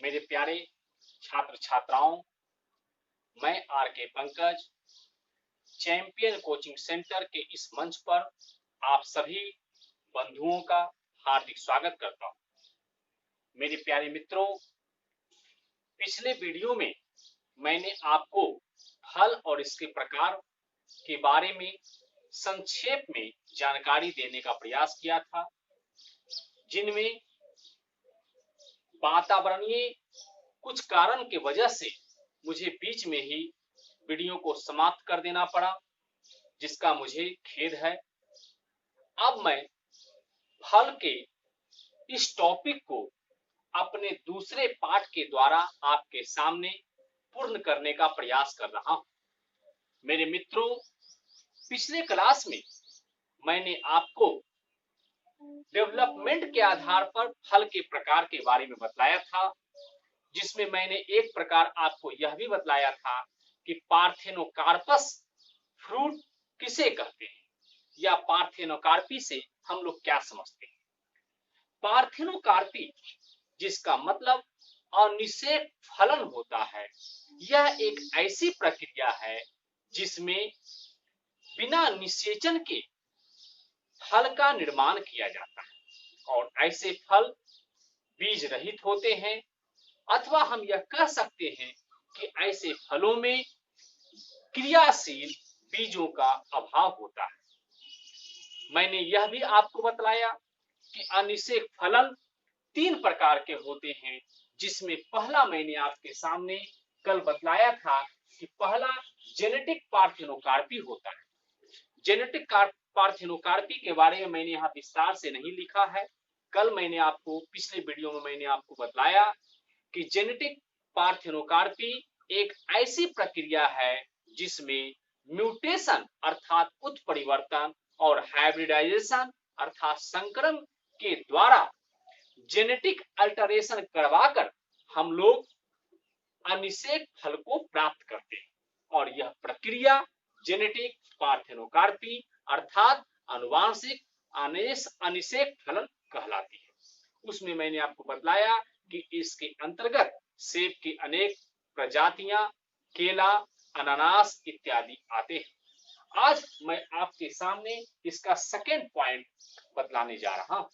मेरे प्यारे छात्र छात्राओं, मैं आर के पंकज चैंपियन कोचिंग सेंटर के इस मंच पर आप सभी बंधुओं का हार्दिक स्वागत करता हूं। मेरे प्यारे मित्रों, पिछले वीडियो में मैंने आपको फल और इसके प्रकार के बारे में संक्षेप में जानकारी देने का प्रयास किया था, जिनमें वातावरणीय कुछ कारण की वजह से मुझे बीच में ही वीडियो को समाप्त कर देना पड़ा, जिसका मुझे खेद है। अब मैं फल के इस टॉपिक को अपने दूसरे पाठ के द्वारा आपके सामने पूर्ण करने का प्रयास कर रहा हूं। मेरे मित्रों, पिछले क्लास में मैंने आपको डेवलपमेंट के आधार पर फल के प्रकार के बारे में बतलाया था, जिसमें मैंने एक प्रकार आपको यह भी बतलाया था कि पार्थेनोकार्पस फ्रूट किसे कहते हैं या पार्थेनोकार्पी से हम लोग क्या समझते हैं। पार्थेनोकार्पी, जिसका मतलब अनिषेक फलन होता है, यह एक ऐसी प्रक्रिया है जिसमें बिना निषेचन के फल का निर्माण किया जाता है और ऐसे फल बीज रहित होते हैं, अथवा हम यह कह सकते हैं कि ऐसे फलों में क्रियाशील बीजों का अभाव होता है। मैंने यह भी आपको बतलाया कि अनिषेक फलन 3 प्रकार के होते हैं, जिसमें पहला मैंने आपके सामने कल बतलाया था कि पहला जेनेटिक पार्थेनोकार्पी होता है। जेनेटिक पार्थेनोकार्पी के बारे में मैंने यहाँ विस्तार से नहीं लिखा है। कल मैंने आपको पिछले वीडियो में मैंने आपको बतलाया कि जेनेटिक पार्थेनोकार्पी एक ऐसी प्रक्रिया है जिसमें म्यूटेशन अर्थात उत्परिवर्तन और हाइब्रिडाइजेशन अर्थात संकरण के द्वारा जेनेटिक अल्टरेशन करवाकर हम लोग अनिषेक फल को प्राप्त करते हैं और यह प्रक्रिया जेनेटिक पार्थेनोकार्पी अर्थात अनुवांशिक अनिषेक फलन कहलाती है। उसमें मैंने आपको बतलाया कि इसके अंतर्गत सेब की अनेक प्रजातियां, केला, अनानास इत्यादि आते हैं। आज मैं आपके सामने इसका सेकेंड पॉइंट बतलाने जा रहा हूं।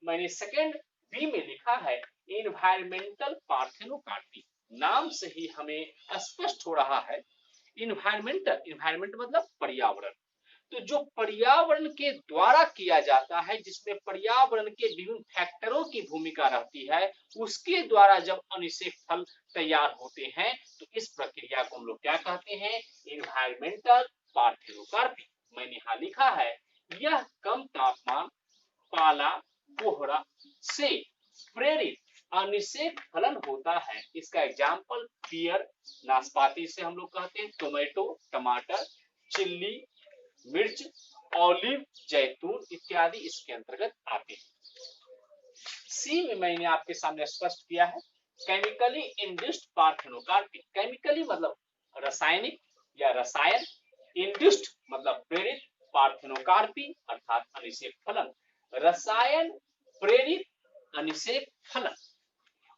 मैंने सेकेंड बी में लिखा है इन्वायरमेंटल पार्थेनोकार्पी। नाम से ही हमें स्पष्ट हो रहा है इन्वायरमेंट मतलब पर्यावरण। तो जो पर्यावरण के द्वारा किया जाता है, जिसमें पर्यावरण के विभिन्न फैक्टरों की भूमिका रहती है, उसके द्वारा जब अनिषेक फल तैयार होते हैं तो इस प्रक्रिया को हम लोग क्या कहते हैं? Environmental parthenocarpy. मैंने यहाँ लिखा है यह कम तापमान, पाला, कोहरा से प्रेरित अनिषेक फलन होता है। इसका एग्जाम्पल पियर नाशपाती से हम लोग कहते हैं, टोमेटो टमाटर, चिल्ली मिर्च, ऑलिव, जैतून इत्यादि इसके अंतर्गत आते हैं। सी में मैंने आपके सामने स्पष्ट किया है केमिकली इंड्यूस्ड पार्थेनोकार्पी। केमिकली मतलब रासायनिक या रसायन, इंड्यूस्ड मतलब प्रेरित, पार्थेनोकार्पी अर्थात अनिषेक फलन, रसायन प्रेरित अनिषेक फलन।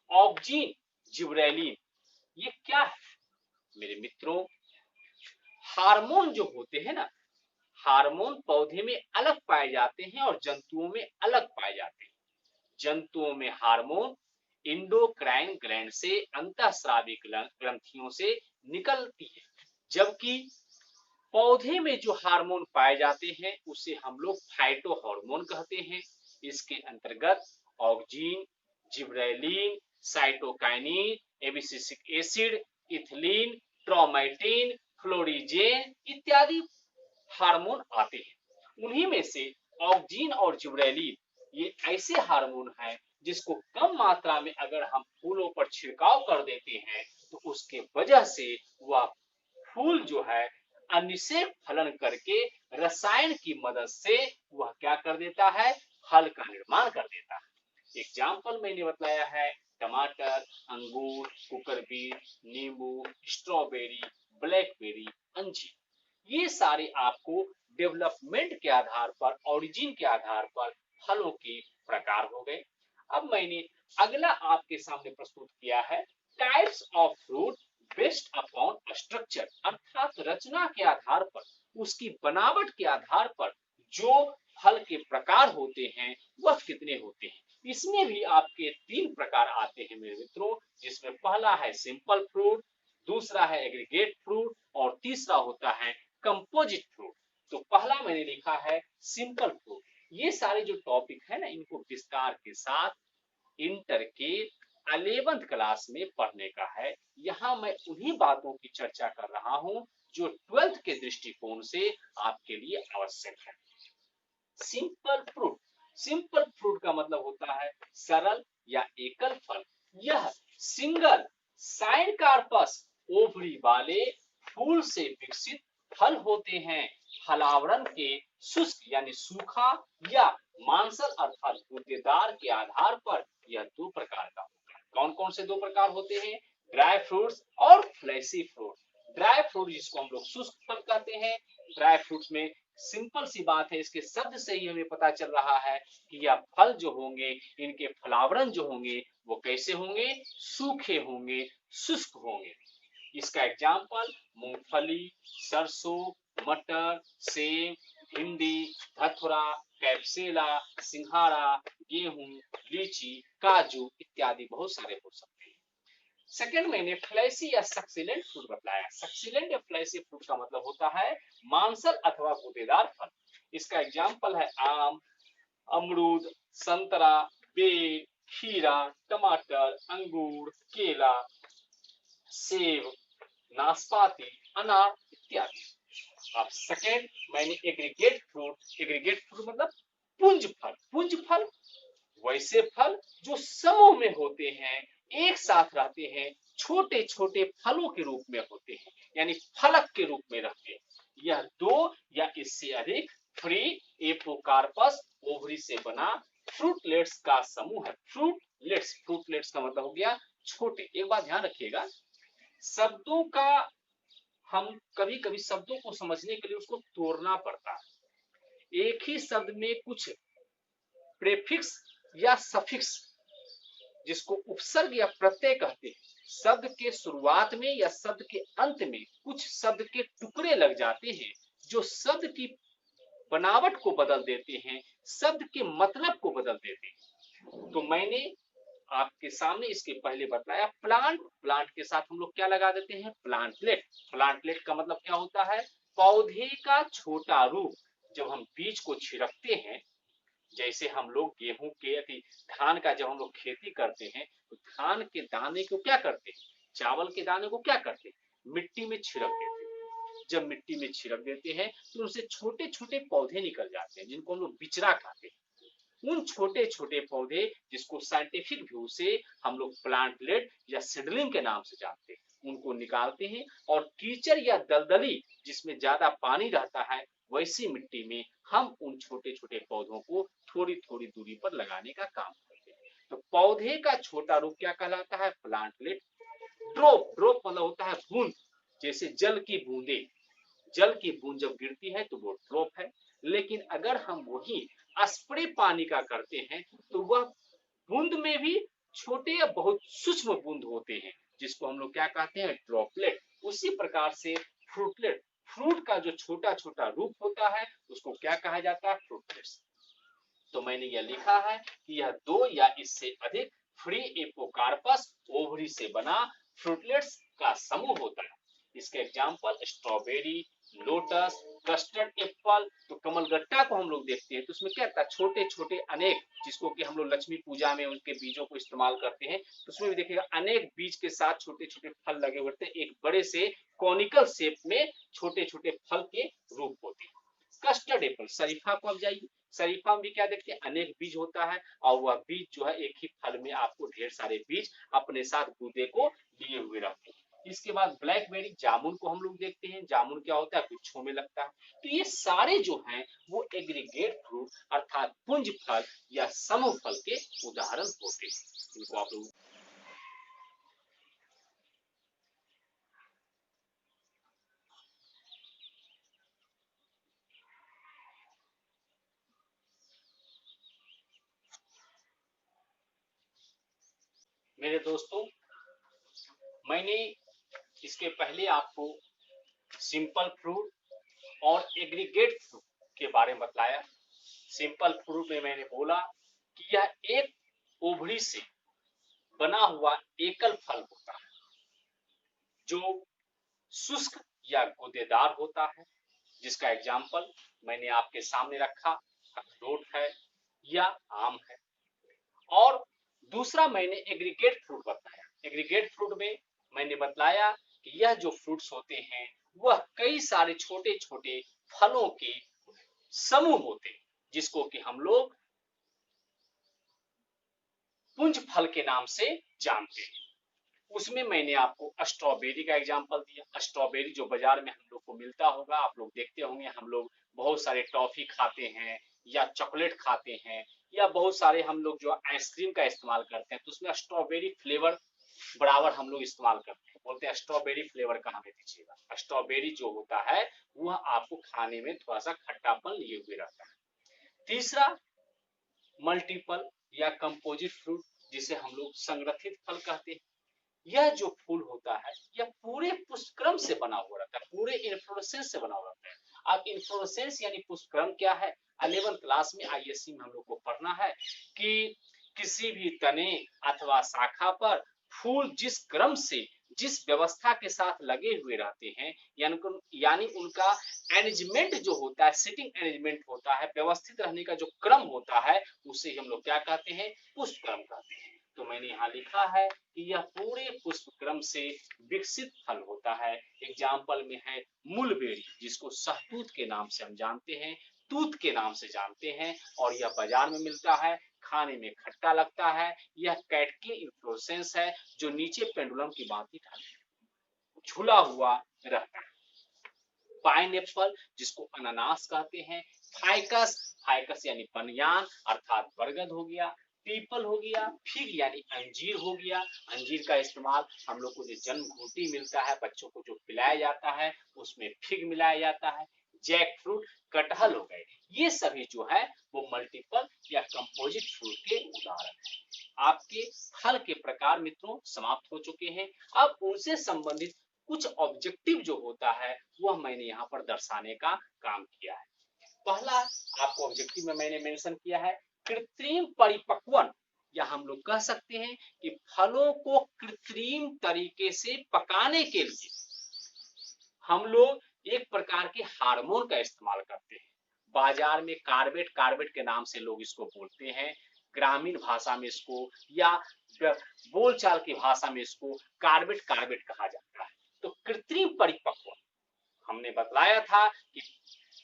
ऑक्जीन, जिबरेलिन, ये क्या है मेरे मित्रों? हार्मोन जो होते हैं ना, हार्मोन पौधे में अलग पाए जाते हैं और जंतुओं में अलग पाए जाते हैं। जंतुओं में हार्मोन इंडोक्राइन ग्लैंड से अंतःस्रावी ग्रंथियों से निकलती है, जबकि पौधे में जो हार्मोन पाए जाते हैं उसे हम लोग फाइटो हार्मोन कहते हैं। इसके अंतर्गत auxin, gibberellin, cytokinin, abscisic acid, ethylene, traumatin, florigen इत्यादि हार्मोन आते हैं। उन्हीं में से ऑक्सीन और जिबरेलिन ये ऐसे हार्मोन हैं जिसको कम मात्रा में अगर हम फूलों पर छिड़काव कर देते हैं तो उसके वजह से वह फूल जो है अनिषेक फलन करके रसायन की मदद से वह क्या कर देता है? फल का निर्माण कर देता है। एग्जाम्पल मैंने बताया है टमाटर, अंगूर, कुकरबीट, नींबू, स्ट्रॉबेरी, ब्लैकबेरी, अंजीर। ये सारे आपको डेवलपमेंट के आधार पर, ओरिजिन के आधार पर फलों के प्रकार हो गए। अब मैंने अगला आपके सामने प्रस्तुत किया है types of fruit based upon structure, अर्थात रचना के आधार पर, उसकी बनावट के आधार पर जो फल के प्रकार होते हैं वह कितने होते हैं। इसमें भी आपके 3 प्रकार आते हैं मेरे मित्रों, जिसमें पहला है सिंपल फ्रूट, दूसरा है एग्रीगेट फ्रूट और तीसरा होता है कंपोजिट फ्रूट। तो पहला मैंने लिखा है सिंपल फ्रूट। ये सारे जो टॉपिक है ना, इनको विस्तार के साथ इंटर के 11th क्लास में पढ़ने का है। यहाँ मैं उन्हीं बातों की चर्चा कर रहा हूँ जो 12th के दृष्टिकोण से आपके लिए आवश्यक है। सिंपल फ्रूट, सिंपल फ्रूट का मतलब होता है सरल या एकल फल। यह सिंगल साइन कार्पस ओवरी वाले फूल से विकसित फल होते हैं। फलावरण के शुष्क यानी सूखा या मांसल अर्थात गूदेदार के आधार पर यह 2 प्रकार का होता है। कौन कौन से 2 प्रकार होते हैं? ड्राई फ्रूट्स और फ्लैशी फ्रूट। ड्राई फ्रूट जिसको हम लोग शुष्क फल कहते हैं। ड्राई फ्रूट्स में सिंपल सी बात है, इसके शब्द से ही हमें पता चल रहा है कि यह फल जो होंगे, इनके फलावरण जो होंगे वो कैसे होंगे? सूखे होंगे, शुष्क होंगे। इसका एग्जाम्पल मूंगफली, सरसों, मटर, सेब, भिंडी, धतुरा, कैप्सेला, सिंघाड़ा, गेहूं, लीची, काजू इत्यादि बहुत सारे हो सकते हैं। सेकेंड मैंने फ्लैशी या सक्सीलेंट फ्रूट बताया। सक्सीलेंट या फ्लैशी फ्रूट का मतलब होता है मांसल अथवा गूदेदार फल। इसका एग्जाम्पल है आम, अमरूद, संतरा, बेर, खीरा, टमाटर, अंगूर, केला, सेब, नाशपाती, अनार इत्यादि। अब सेकेंड मैंने एग्रीगेट फ्रूट मतलब पुंज फल। पुंज फल वैसे फल जो समूह में होते हैं, एक साथ रहते हैं, छोटे छोटे फलों के रूप में होते हैं, यानी फलक के रूप में रहते हैं। यह 2 या इससे अधिक फ्री एपोकार्पस ओवरी से बना फ्रूटलेट्स का समूह है। फ्रूटलेट्स का मतलब हो गया छोटे। एक बात ध्यान रखिएगा, शब्दों का हम कभी कभी शब्दों को समझने के लिए उसको तोड़ना पड़ता है। एक ही शब्द में कुछ प्रेफिक्स या सफिक्स, जिसको उपसर्ग या प्रत्यय कहते हैं, शब्द के शुरुआत में या शब्द के अंत में कुछ शब्द के टुकड़े लग जाते हैं जो शब्द की बनावट को बदल देते हैं, शब्द के मतलब को बदल देते हैं। तो मैंने आपके सामने इसके पहले बताया प्लांट। प्लांट के साथ हम लोग क्या लगा देते हैं? प्लांटलेट। प्लांटलेट का मतलब क्या होता है? पौधे का छोटा रूप। जब हम बीज को छिड़कते हैं, जैसे हम लोग गेहूं के धान का जब हम लोग खेती करते हैं तो धान के दाने को क्या करते हैं? चावल के दाने को क्या करते हैं? मिट्टी में छिड़क देते हैं। जब मिट्टी में छिड़क देते हैं तो उनसे छोटे छोटे पौधे निकल जाते हैं जिनको हम लोग बिचरा कहते हैं। उन छोटे छोटे पौधे जिसको साइंटिफिक व्यू से हम लोग प्लांटलेट या सीडलिंग के नाम से जानते हैं, उनको निकालते हैं और कीचड़ या दलदली जिसमें ज्यादा पानी रहता है वैसी मिट्टी में हम उन छोटे छोटे पौधों को थोड़ी थोड़ी दूरी पर लगाने का काम करते हैं। तो पौधे का छोटा रूप क्या कहलाता है? प्लांटलेट। ड्रॉप, ड्रॉप मतलब होता है बूंद। जैसे जल की बूंदे, जल की बूंद जब गिरती है तो वो ड्रॉप है। लेकिन अगर हम वही स्प्रे पानी का करते हैं तो वह बूंद में भी छोटे या बहुत सूक्ष्म बूंद होते हैं, जिसको हम लोग क्या कहते हैं? ड्रॉपलेट। उसी प्रकार से फ्रूटलेट, फ्रूट का जो छोटा छोटा रूप होता है उसको क्या कहा जाता है? फ्रूटलेट्स। तो मैंने यह लिखा है कि यह 2 या इससे अधिक फ्री एपोकार्पस ओवरी से बना फ्रूटलेट्स का समूह होता है। इसके example strawberry, lotus, custard Apple. तो कमलगट्टा को हम लोग देखते हैं तो उसमें क्या था? छोटे छोटे अनेक, जिसको कि हम लोग लक्ष्मी पूजा में उनके बीजों को इस्तेमाल करते हैं, तो उसमें भी देखिएगा अनेक बीज के साथ छोटे छोटे फल लगे होते हैं, एक बड़े से कॉनिकल शेप में छोटे छोटे फल के रूप होते हैं। कस्टर्ड एप्पल, शरीफा को अब जाइए, शरीफा में भी क्या देखते हैं? अनेक बीज होता है और वह बीज जो है एक ही फल में आपको ढेर सारे बीज अपने साथ गूदे को लिए हुए रहते हैं। इसके बाद ब्लैकबेरी, जामुन को हम लोग देखते हैं, जामुन क्या होता है? गुच्छों में लगता है। तो ये सारे जो हैं वो एग्रीगेट फ्रूट अर्थात पुंज फल या समूह फल के उदाहरण होते हैं। इनको आप लोग मेरे दोस्तों, मैंने इसके पहले आपको सिंपल फ्रूट और एग्रीगेट फ्रूट के बारे में बतलाया। सिंपल फ्रूट में मैंने बोला कि यह एक ओभरी से बना हुआ एकल फल होता है जो शुष्क या गूदेदार होता है, जिसका एग्जाम्पल मैंने आपके सामने रखा, अखरोट है या आम है। और दूसरा मैंने एग्रीगेट फ्रूट बताया। एग्रीगेट फ्रूट में मैंने बतलाया कि यह जो फ्रूट्स होते हैं वह कई सारे छोटे छोटे फलों के समूह होते हैं, जिसको कि हम लोग पुंज फल के नाम से जानते हैं। उसमें मैंने आपको स्ट्रॉबेरी का एग्जांपल दिया। स्ट्रॉबेरी जो बाजार में हम लोग को मिलता होगा, आप लोग देखते होंगे, हम लोग बहुत सारे टॉफी खाते हैं या चॉकलेट खाते हैं या बहुत सारे हम लोग जो आइसक्रीम का इस्तेमाल करते हैं तो उसमें स्ट्रॉबेरी फ्लेवर बराबर हम लोग इस्तेमाल करते हैं, बोलते हैं स्ट्रॉबेरी फ्लेवर का हमें दीजिएगा। स्ट्रॉबेरी जो होता है वह आपको खाने में थोड़ा सा खट्टापन लिए हुए रहता है। तीसरा, मल्टीपल या कंपोजिट फ्रूट, जिसे हम लोग संग्रथित फल कहते हैं। यह जो फूल होता है यह पूरे पुष्पक्रम से बना हुआ रहता है, पूरे इन्फ्लोरेसेंस से बना हुआ रहता है। अब इन्फ्लोरेसेंस यानी पुष्पक्रम क्या है? 11th क्लास में आईएससी में हम लोग को पढ़ना है कि किसी भी तने अथवा शाखा पर फूल जिस क्रम से, जिस व्यवस्था के साथ लगे हुए रहते हैं, यानी उनका एरेंजमेंट जो होता है, सिटिंग एरेंजमेंट होता है, व्यवस्थित रहने का जो क्रम होता है, उसे हम लोग क्या कहते हैं? पुष्पक्रम कहते हैं। तो मैंने यहाँ लिखा है कि यह पूरे पुष्पक्रम से विकसित फल होता है। एग्जाम्पल में है मूलबेरी, जिसको सहतूत के नाम से हम जानते हैं, तूत के नाम से जानते हैं, और यह बाजार में मिलता है, खाने में खट्टा लगता है। यह कैटकी इन्फ्लोरेसेंस है जो नीचे पेंडुलम की भांति झूला हुआ रहता है। पाइनएप्पल, जिसको अनानास कहते हैं। फाइकस, फाइकस यानी बनियान अर्थात बरगद हो गया। पीपल हो गया। फिग यानी अंजीर हो गया। अंजीर का इस्तेमाल हम लोग को जो जन्म घूंटी मिलता है, बच्चों को जो पिलाया जाता है, उसमें फिग मिलाया जाता है। जैक फ्रूट, कटहल हो गए, ये सभी जो है वो मल्टीपल या कंपोजिट फ्रूट के उदाहरण हैं। आपके फल के प्रकार मित्रों समाप्त हो चुके हैं। अब उनसे संबंधित कुछ ऑब्जेक्टिव जो होता है वह मैंने यहाँ पर दर्शाने का काम किया है। पहला आपको ऑब्जेक्टिव में मैंने मेंशन किया है कृत्रिम परिपक्वन, या हम लोग कह सकते हैं कि फलों को कृत्रिम तरीके से पकाने के लिए हम लोग एक प्रकार के हार्मोन का इस्तेमाल करते हैं। बाजार में कार्बेट, कार्बेट के नाम से लोग इसको बोलते हैं, ग्रामीण भाषा में इसको या बोलचाल की भाषा में इसको कार्बेट कार्बेट कहा जाता है। तो कृत्रिम परिपक्व हमने बतलाया था कि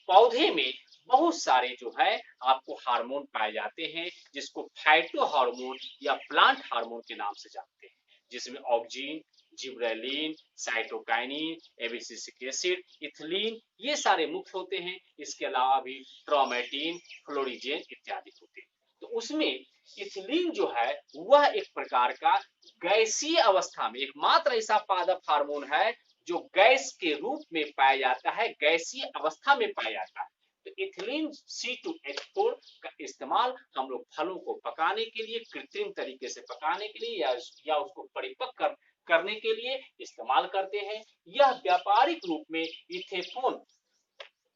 पौधे में बहुत सारे जो है आपको हार्मोन पाए जाते हैं, जिसको फाइटो हार्मोन या प्लांट हार्मोन के नाम से जानते हैं, जिसमें auxin, gibberellin, cytokinin, abscisic acid, ethylene, ये सारे मुख्य होते हैं। इसके अलावा भी ट्रोमेटिन, फ्लोरिजेन इत्यादि होते हैं। तो उसमें इथिलीन जो है वह एक प्रकार का गैसीय अवस्था में एकमात्र ऐसा पादप हार्मोन है जो गैस के रूप में पाया जाता है, गैसीय अवस्था में पाया जाता है। तो इथिलीन C2H4 का इस्तेमाल हम लोग फलों को पकाने के लिए, कृत्रिम तरीके से पकाने के लिए या उसको परिपक्व करने के लिए इस्तेमाल करते हैं। यह व्यापारिक रूप में इथेनॉल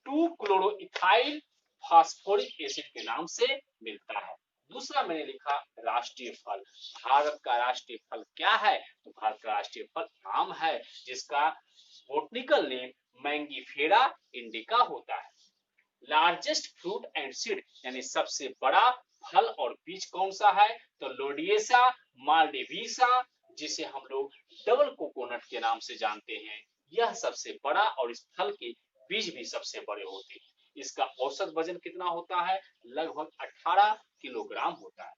2 क्लोरोइथाइल फास्फोरिक एसिड के नाम से मिलता है। दूसरा मैंने लिखा राष्ट्रीय फल। भारत का राष्ट्रीय फल क्या है? तो भारत का राष्ट्रीय फल आम है, जिसका बोटनिकल नेम मैंगीफेरा इंडिका होता है। लार्जेस्ट फ्रूट एंड सीड, यानी सबसे बड़ा फल और बीज कौन सा है? तो लोडिएसा मालडिविसा, जिसे हम लोग डबल कोकोनट के नाम से जानते हैं, यह सबसे बड़ा और इस फल के बीज भी सबसे बड़े होते हैं। इसका औसत वजन कितना होता है? लगभग 18 किलोग्राम होता है।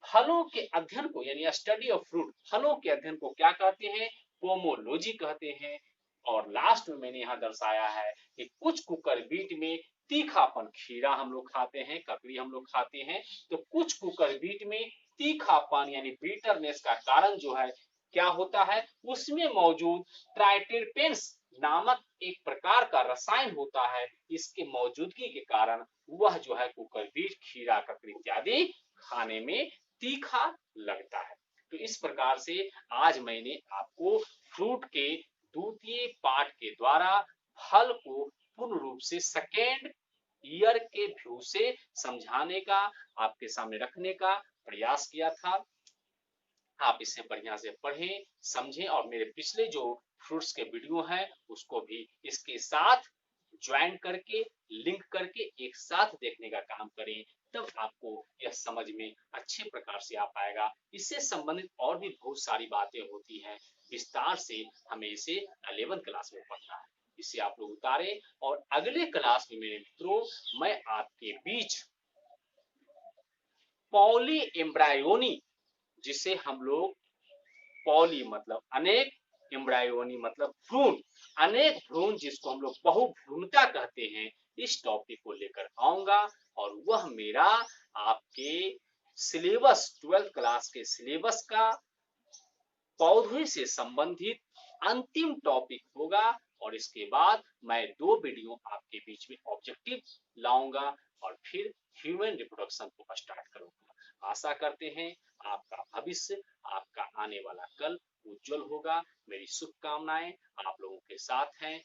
फलों के अध्ययन को यानी स्टडी ऑफ फ्रूट, फलों के अध्ययन को क्या कहते हैं? पोमोलॉजी कहते हैं। और लास्ट में मैंने यहाँ दर्शाया है कि कुछ कुकुरबीट में तीखापन, खीरा हम लोग खाते हैं, ककड़ी हम लोग खाते हैं, तो कुछ कुकुरबीट में तीखापन यानी बीटरनेस का कारण जो है क्या होता है? उसमें मौजूद ट्राइटेरपेन्स नामक एक प्रकार का रसायन होता है। इसके मौजूदगी के कारण वह जो है कुकुरबीट, खीरा, ककड़ी इत्यादि खाने में तीखा लगता है। तो इस प्रकार से आज मैंने आपको फ्रूट के द्वितीय पाठ के द्वारा फल को पूर्ण रूप से सेकेंड ईयर के व्यू से समझाने का, आपके सामने रखने का प्रयास किया था। आप इसे बढ़िया से पढ़ें, समझें और मेरे पिछले जो फ्रूट्स के वीडियो हैं उसको भी इसके साथ ज्वाइन करके, लिंक करके एक साथ देखने का काम करें, तब आपको यह समझ में अच्छे प्रकार से आ पाएगा। इससे संबंधित और भी बहुत सारी बातें होती हैं, विस्तार से हमें इसे 11th क्लास में पढ़ना है। इसे आप लोग उतारें और अगले क्लास में मेरे मित्रों मैं आपके बीच पॉली एम्ब्रायोनी, जिसे हम लोग पॉली मतलब अनेक, एम्ब्रायोनी मतलब भ्रूण, अनेक भ्रूण जिसको हम लोग बहुभ्रूणता कहते हैं, इस टॉपिक को लेकर आऊंगा और वह मेरा आपके सिलेबस 12th क्लास के सिलेबस का पौधे से संबंधित अंतिम टॉपिक होगा। और इसके बाद मैं 2 वीडियो आपके बीच में ऑब्जेक्टिव लाऊंगा और फिर ह्यूमन रिप्रोडक्शन को स्टार्ट करूंगा। आशा करते हैं आपका भविष्य, आपका आने वाला कल उज्जवल होगा। मेरी शुभकामनाएं आप लोगों के साथ हैं।